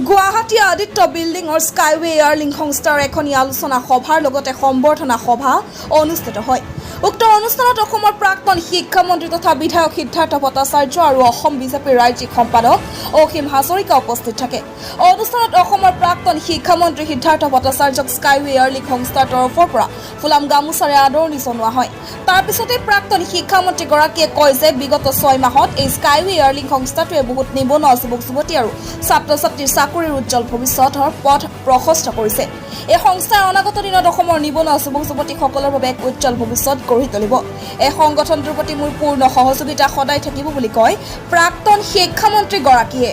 গুৱাহাটী আদিত্য বিল্ডিঙৰ স্কাইৱে এয়াৰলিংক সংস্থাৰ এখনি আলোচনা সভাৰ লগতে সম্বৰ্ধনা সভা অনুষ্ঠিত হয়। উক্ত অনুষ্ঠানত অসমৰ প্ৰাক্তন শিক্ষামন্ত্ৰী তথা বিধায়ক সিদ্ধাৰ্থ ভট্টাচাৰ্য আৰু অসম বিজেপিৰ ৰাজ্যিক সম্পাদক অসীম হাজৰিকা উপস্থিত থাকে। অনুষ্ঠানত অসমৰ প্ৰাক্তন শিক্ষামন্ত্ৰী সিদ্ধাৰ্থ ভট্টাচাৰ্যক স্কাইৱে এয়াৰলিংক সংস্থাৰ তৰফৰ পৰা ফুলাম গামোচাৰে আদৰণি জনোৱা হয়। তাৰ পিছতে প্ৰাক্তন শিক্ষামন্ত্ৰীগৰাকীয়ে কয় যে বিগত 6 মাহত এই স্কাইৱে এয়াৰলিংক সংস্থাটোৱে বহুত নিবনুৱা যুৱক-যুৱতী আৰু ছাত্ৰ-ছাত্ৰীৰ চাকৰিৰ উজ্জ্বল ভৱিষ্যতৰ পথ প্ৰশস্ত কৰিছে। এই সংস্থাই অনাগত দিনত অসমৰ নিবনুৱা যুৱক-যুৱতীসকলৰ বাবে এক উজ্জ্বল ভৱিষ্যত গঢ়ি তুলিব। এই সংগঠনটোৰ প্ৰতি মোৰ পূৰ্ণ সহযোগিতা সদায় থাকিব বুলি কয় প্ৰাক্তন শিক্ষামন্ত্ৰীগৰাকীয়ে।